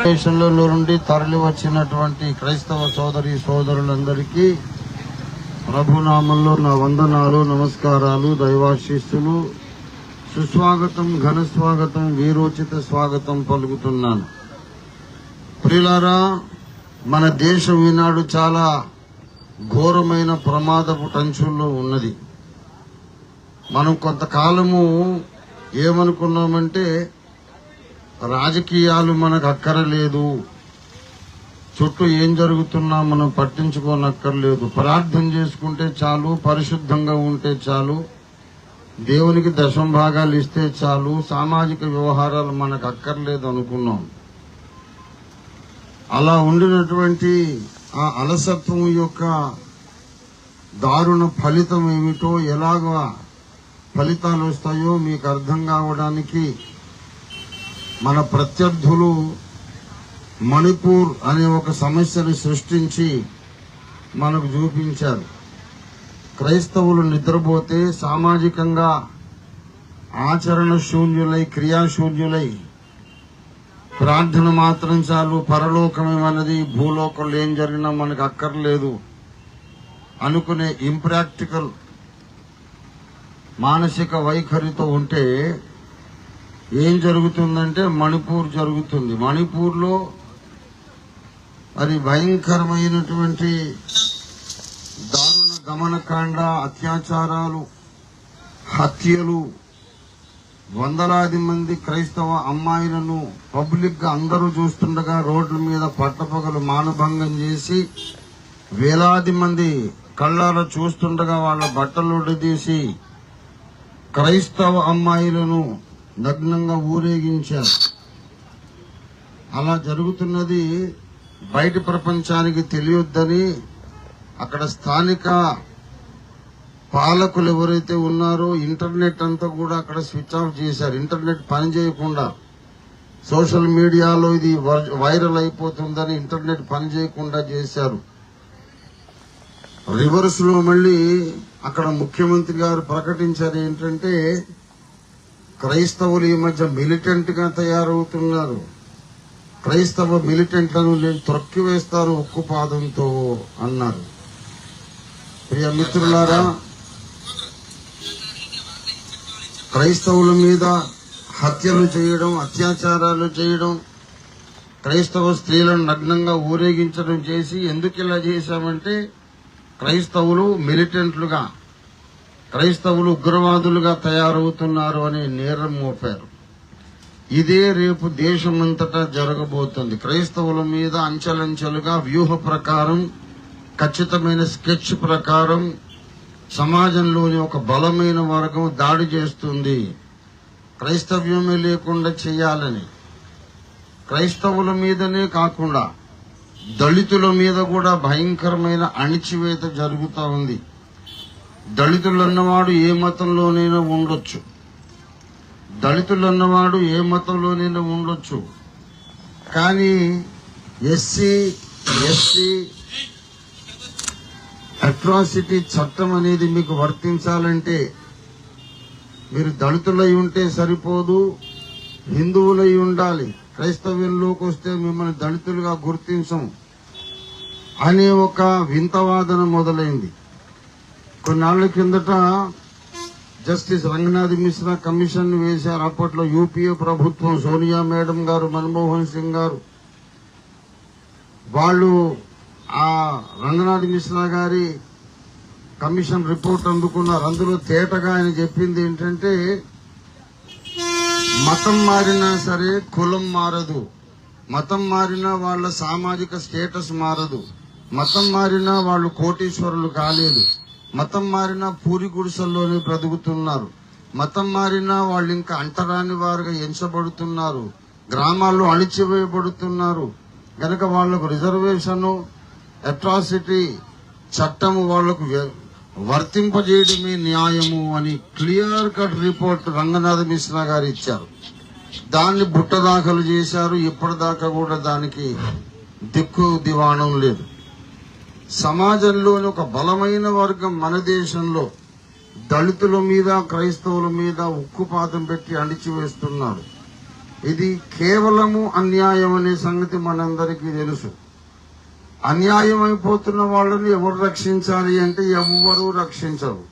దేశంలో నుండి తరలి వచ్చినటువంటి క్రైస్తవ సోదరి సోదరులందరికీ ప్రభునామంలో నా వందనాలు, నమస్కారాలు, దైవాశీస్సులు, సుస్వాగతం, ఘన స్వాగతం, వీరోచిత స్వాగతం పలుకుతున్నాను. ప్రియులారా, మన దేశం ఈనాడు చాలా ఘోరమైన ప్రమాదపు టంచుల్లో ఉన్నది. మనం కొంతకాలము ఏమనుకున్నామంటే రాజకీయాలు మనకు అక్కరలేదు, చుట్టూ ఏం జరుగుతున్నా మనం పట్టించుకోనక్కర్లేదు, ప్రార్థన చేసుకుంటే చాలు, పరిశుద్ధంగా ఉంటే చాలు, దేవునికి దశంభాగాలు ఇస్తే చాలు, సామాజిక వ్యవహారాలు మనకు అక్కర్లేదు అనుకున్నాం. అలా ఉండినటువంటి ఆ అలసత్వం యొక్క దారుణ ఫలితం ఏమిటో, ఎలాగా ఫలితాలు వస్తాయో మీకు అర్థం కావడానికి మన ప్రత్యర్థులు మణిపూర్ అనే ఒక సమస్యను సృష్టించి మనకు చూపించారు. క్రైస్తవులు నిద్రపోతే సామాజికంగా ఆచరణ శూన్యులై, క్రియాశూన్యులై, ప్రార్థన మాత్రం చాలు, పరలోకమేమన్నది, భూలోకంలో ఏం జరిగినా మనకు అక్కర్లేదు అనుకునే ఇంప్రాక్టికల్ మానసిక వైఖరితో ఉంటే ఏం జరుగుతుందంటే మణిపూర్ జరుగుతుంది. మణిపూర్లో అది భయంకరమైనటువంటి దారుణ గమనకాండ, అత్యాచారాలు, హత్యలు, వందలాది మంది క్రైస్తవ అమ్మాయిలను పబ్లిక్ గా అందరూ చూస్తుండగా రోడ్ల మీద పట్టపగలు మానభంగం చేసి, వేలాది మంది కళ్ళారా చూస్తుండగా వాళ్ళ బట్టలు తీసి క్రైస్తవ అమ్మాయిలను నగ్నంగా ఊరేగించారు. అలా జరుగుతున్నది బయట ప్రపంచానికి తెలియొద్దని అక్కడ స్థానిక పాలకులు ఎవరైతే ఉన్నారో ఇంటర్నెట్ అంతా కూడా అక్కడ స్విచ్ ఆఫ్ చేశారు. ఇంటర్నెట్ పనిచేయకుండా, సోషల్ మీడియాలో ఇది వైరల్ అయిపోతుందని ఇంటర్నెట్ పనిచేయకుండా చేశారు. రివర్స్ లో మళ్ళీ అక్కడ ముఖ్యమంత్రి గారు ప్రకటించారు ఏంటంటే, క్రైస్తవులు ఈ మధ్య మిలిటెంట్ గా తయారవుతున్నారు, క్రైస్తవ మిలిటెంట్లను నేను త్రొక్కివేస్తాను ఉక్కుపాదంతో అన్నారు. ప్రియ మిత్రులారా, క్రైస్తవుల మీద హత్యలు చేయడం, అత్యాచారాలు చేయడం, క్రైస్తవ స్త్రీలను నగ్నంగా ఊరేగించడం చేసి, ఎందుకు ఇలా చేశామంటే క్రైస్తవులు మిలిటెంట్లుగా, క్రైస్తవులు ఉగ్రవాదులుగా తయారవుతున్నారు అనే నేరం మోపారు. ఇదే రేపు దేశమంతటా జరగబోతుంది. క్రైస్తవుల మీద అంచెలంచెలుగా వ్యూహ ప్రకారం, ఖచ్చితమైన స్కెచ్ ప్రకారం సమాజంలోని ఒక బలమైన వర్గం దాడి చేస్తుంది. క్రైస్తవ్యమే లేకుండా చేయాలని, క్రైస్తవుల మీదనే కాకుండా దళితుల మీద కూడా భయంకరమైన అణిచివేత జరుగుతూ ఉంది. దళితులన్నవాడు ఏ మతంలోనైనా ఉండొచ్చు, దళితులన్నవాడు ఏ మతంలోనైనా ఉండొచ్చు, కానీ ఎస్సీ ఎస్టీ అట్రాసిటీ చట్టం అనేది మీకు వర్తించాలంటే మీరు దళితులై ఉంటే సరిపోదు, హిందువులై ఉండాలి. క్రైస్తవ్యంలోకి వస్తే మిమ్మల్ని దళితులుగా గుర్తించం అనే ఒక వింతవాదన మొదలైంది. కొన్నాళ్ల కిందట జస్టిస్ రంగనాథ్ మిశ్రా కమిషన్ వేశారు. అప్పట్లో యూపీఏ ప్రభుత్వం, సోనియా మేడం గారు, మన్మోహన్ సింగ్ గారు, వాళ్ళు ఆ రంగనాథ్ మిశ్రా గారి కమిషన్ రిపోర్ట్ అందుకున్నారు. అందులో తేటగా ఆయన చెప్పింది ఏంటంటే, మతం మారినా సరే కులం మారదు, మతం మారినా వాళ్ళ సామాజిక స్టేటస్ మారదు, మతం మారినా వాళ్ళు కోటీశ్వరులు కాలేదు, మతం మారినా పూరి గుడిసెల్లోనే బ్రతుకుతున్నారు, మతం మారినా వాళ్ళు ఇంకా అంటరాని వారుగా ఎంచబడుతున్నారు, గ్రామాల్లో అణిచివేయబడుతున్నారు. గనక వాళ్లకు రిజర్వేషన్, అట్రాసిటీ చట్టము వాళ్లకు వర్తింపజేయడమే న్యాయము అని clear cut report Ranganath Mishra గారు ఇచ్చారు. దాన్ని బుట్టదాఖలు చేశారు. ఇప్పటిదాకా కూడా దానికి దిక్కు దివాణం లేదు. సమాజంలోని ఒక బలమైన వర్గం మన దేశంలో దళితుల మీద, క్రైస్తవుల మీద ఉక్కుపాతం పెట్టి అణిచివేస్తున్నారు. ఇది కేవలము అన్యాయం అనే సంగతి మనందరికీ తెలుసు. అన్యాయం అయిపోతున్న వాళ్ళని ఎవరు రక్షించాలి అంటే ఎవరు రక్షించరు.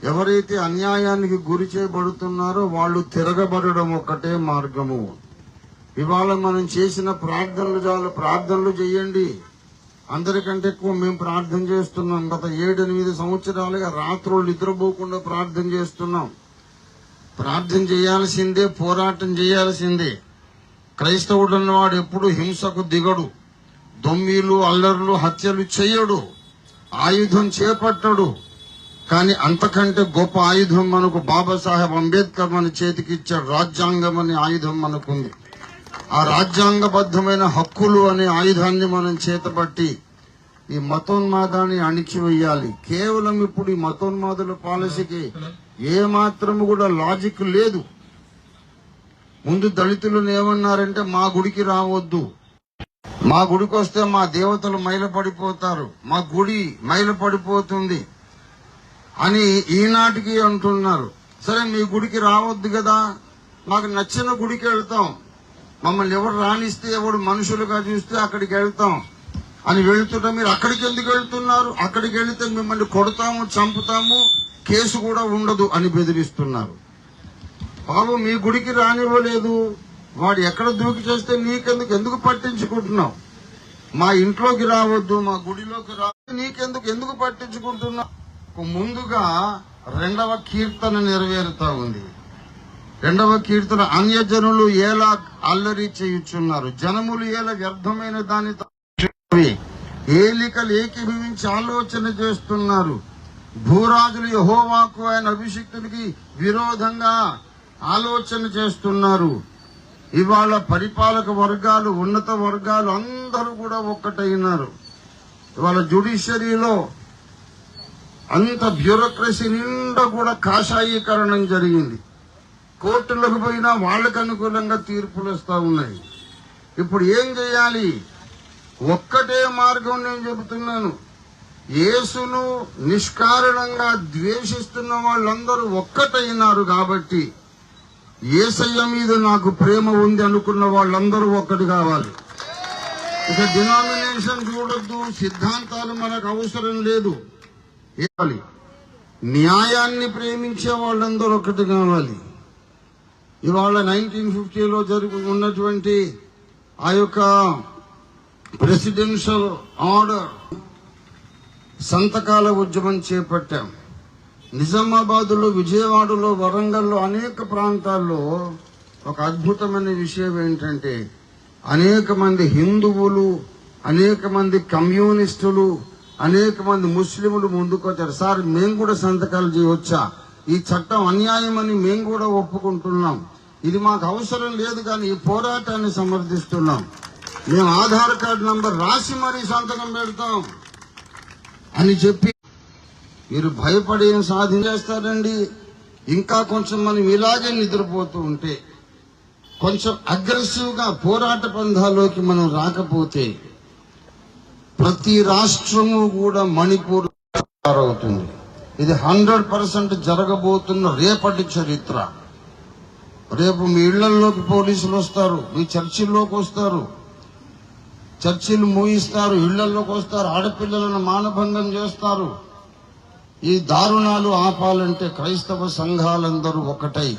ఎవరైతే అన్యాయానికి గురి చేయబడుతున్నారో వాళ్ళు తిరగబడడం ఒక్కటే మార్గము. ఇవాళ మనం చేసిన ప్రార్థనలు చాలు. ప్రార్థనలు చేయండి. అందరికంటే ఎక్కువ మేము ప్రార్థన చేస్తున్నాం. గత 7-8 సంవత్సరాలుగా రాత్రులు నిద్రపోకుండా ప్రార్థన చేస్తున్నాం. ప్రార్థన చేయాల్సిందే, పోరాటం చేయాల్సిందే. క్రైస్తవుడు అన్నవాడు ఎప్పుడు హింసకు దిగడు, దొమ్మిలు అల్లర్లు హత్యలు చేయడు, ఆయుధం చేపట్టడు. కానీ అంతకంటే గొప్ప ఆయుధం మనకు బాబాసాహెబ్ అంబేద్కర్ మన చేతికి ఇచ్చాడు. రాజ్యాంగం అనే ఆయుధం మనకుంది. ఆ రాజ్యాంగబద్ధమైన హక్కులు అనే ఆయుధాన్ని మనం చేతబట్టి ఈ మతోన్మాదాన్ని అణిచివేయాలి. కేవలం ఇప్పుడు ఈ మతోన్మాదుల పాలసీకి ఏమాత్రము కూడా లాజిక్ లేదు. ముందు దళితులను ఏమన్నారంటే మా గుడికి రావద్దు, మా గుడికి వస్తే మా దేవతలు మైలపడిపోతారు, మా గుడి మైలపడిపోతుంది అని ఈనాటికి అంటున్నారు. సరే మీ గుడికి రావద్దు కదా, మాకు నచ్చిన గుడికి వెళ్తాం, మమ్మల్ని ఎవరు రాణిస్తే ఎవరు మనుషులుగా చూస్తే అక్కడికి వెళ్తాం అని వెళ్తుంటే మీరు అక్కడికి ఎందుకు వెళ్తున్నారు? అక్కడికి వెళితే మిమ్మల్ని కొడతాము, చంపుతాము, కేసు కూడా ఉండదు అని బెదిరిస్తున్నారు. బాబు మీ గుడికి రానివ్వలేదు, వాడు ఎక్కడ దూకి చేస్తే ఎందుకు పట్టించుకుంటున్నావు? మా ఇంట్లోకి రావద్దు, మా గుడిలోకి రావద్దు, ఎందుకు పట్టించుకుంటున్నావు? ముందుగా 2వ కీర్తన నెరవేరుతా ఉంది. 2వ కీర్తన, అన్యజనులు ఎలా అల్లరి చేయుచున్నారు, జనములు ఎలా వ్యర్థమైన దానితో ఏలికలు ఏకీభవించి ఆలోచన చేస్తున్నారు. భూరాజులు యెహోవాకు ఆయన అభిషిక్తునికి విరోధంగా ఆలోచన చేస్తున్నారు. ఇవాళ పరిపాలక వర్గాలు, ఉన్నత వర్గాలు అందరూ కూడా ఒక్కటైనారు. ఇవాళ జ్యుడిషియరీలో అంత బ్యూరోక్రసీ నిండా కూడా కాషాయీకరణం జరిగింది. కోర్టులకు పోయినా వాళ్ళకు అనుకూలంగా తీర్పులు వస్తా ఉన్నాయి. ఇప్పుడు ఏం చేయాలి? ఒక్కటే మార్గం నేను చెబుతున్నాను. యేసును నిష్కారణంగా ద్వేషిస్తున్న వాళ్ళందరూ ఒక్కటైనారు కాబట్టి యేసయ్య మీద నాకు ప్రేమ ఉంది అనుకున్న వాళ్ళందరూ ఒక్కటి కావాలి. ఇక డినామినేషన్ చూడొద్దు, సిద్ధాంతాలు మనకు అవసరం లేదు. న్యాయాన్ని ప్రేమించే వాళ్ళందరూ ఒకటి కావాలి. ఇవాళ 1950లో ఉన్నటువంటి ఆ యొక్క ప్రెసిడెన్షియల్ ఆర్డర్ సంతకాల ఉద్యమం చేపట్టాం. నిజామాబాద్లో, విజయవాడలో, వరంగల్లో అనేక ప్రాంతాల్లో ఒక అద్భుతమైన విషయం ఏంటంటే అనేక మంది హిందువులు, అనేక మంది కమ్యూనిస్టులు, అనేక మంది ముస్లింలు ముందుకొచ్చారు. సార్ మేము కూడా సంతకాలు చేయవచ్చా? ఈ చట్టం అన్యాయం అని మేము కూడా ఒప్పుకుంటున్నాం. ఇది మాకు అవసరం లేదు, కానీ ఈ పోరాటాన్ని సమర్థిస్తున్నాం. మేము ఆధార్ కార్డు నంబర్ రాసి మరీ సంతకం పెడతాం అని చెప్పి మీరు భయపడి ఏం సాధించేస్తారండి? ఇంకా కొంచెం మనం ఇలాగే నిద్రపోతూ ఉంటే, కొంచెం అగ్రెసివ్ గా పోరాట పంధాలోకి మనం రాకపోతే ప్రతి రాష్ట్రము కూడా మణిపూర్ అవుతుంది. ఇది 100% జరగబోతున్న రేపటి చరిత్ర. రేపు మీ ఇళ్లలోకి పోలీసులు వస్తారు, మీ చర్చిల్లోకి వస్తారు, చర్చిలు మూయిస్తారు, ఇళ్లలోకి వస్తారు, ఆడపిల్లలను మానభంగం చేస్తారు. ఈ దారుణాలు ఆపాలంటే క్రైస్తవ సంఘాలందరూ ఒకటై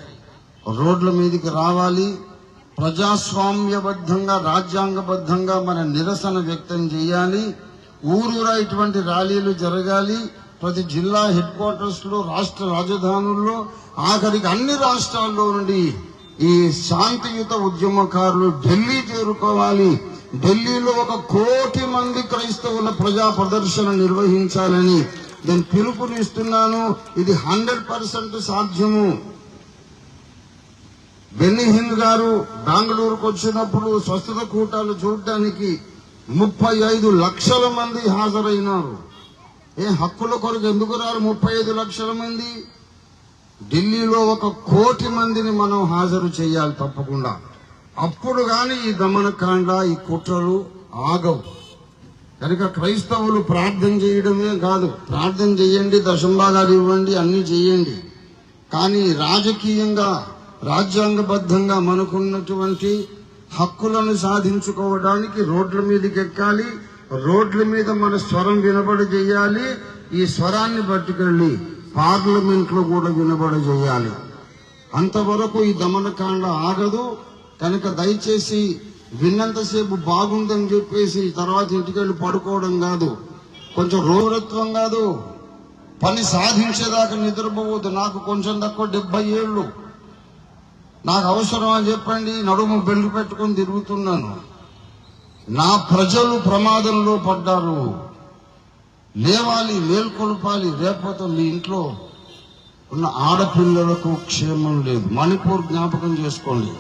రోడ్ల మీదకి రావాలి. ప్రజాస్వామ్యబద్ధంగా, రాజ్యాంగబద్ధంగా మన నిరసన వ్యక్తం చేయాలి. ఊరూరా ఇటువంటి ర్యాలీలు జరగాలి. ప్రతి జిల్లా హెడ్ క్వార్టర్స్ లో, రాష్ట్ర రాజధానుల్లో, ఆఖరికి అన్ని రాష్ట్రాల్లో నుండి ఈ శాంతియుత ఉద్యమకారులు ఢిల్లీ చేరుకోవాలి. ఢిల్లీలో 1 కోటి మంది క్రైస్తవుల ప్రజా ప్రదర్శన నిర్వహించాలని నేను పిలుపునిస్తున్నాను. ఇది 100% సాధ్యము. బెన్నీ హింద్ గారు బెంగళూరుకు వచ్చినప్పుడు స్వస్థత కూటాలు చూడడానికి 35 లక్షల మంది హాజరైనారు. హక్కుల కొరకు ఎందుకు రారు 35 లక్షల మంది? ఢిల్లీలో 1 కోటి మందిని మనం హాజరు చేయాలి తప్పకుండా. అప్పుడు గాని ఈ దమనకాండ, ఈ కుట్రలు ఆగవు. కనుక క్రైస్తవులు ప్రార్థన చేయడమే కాదు, ప్రార్థన చేయండి, దశంభాగాలు ఇవ్వండి, అన్ని చేయండి. కానీ రాజకీయంగా రాజ్యాంగబద్ధంగా మనకున్నటువంటి హక్కులను సాధించుకోవడానికి రోడ్ల మీదకి ఎక్కాలి. రోడ్ల మీద మన స్వరం వినబడజేయాలి. ఈ స్వరాన్ని పట్టుకెళ్ళి పార్లమెంట్ లో కూడా వినబడజేయాలి. అంతవరకు ఈ దమనకాండ ఆగదు. కనుక దయచేసి విన్నంతసేపు బాగుందని చెప్పేసి తర్వాత ఇంటికెళ్ళి పడుకోవడం కాదు, కొంచెం రోగత్వం కాదు, పని సాధించేదాకా నిద్రపోవద్దు. నాకు కొంచెం తక్కువ 70 ఏళ్ళు, నాకు అవసరం అని చెప్పండి నడుము బెల్లు పెట్టుకుని తిరుగుతున్నాను. నా ప్రజలు ప్రమాదంలో పడ్డారు, లేవాలి, మేల్కొల్పాలి. లేకపోతే మీ ఇంట్లో ఉన్న ఆడపిల్లలకు క్షేమం లేదు. మణిపూర్ జ్ఞాపకం చేసుకోండి.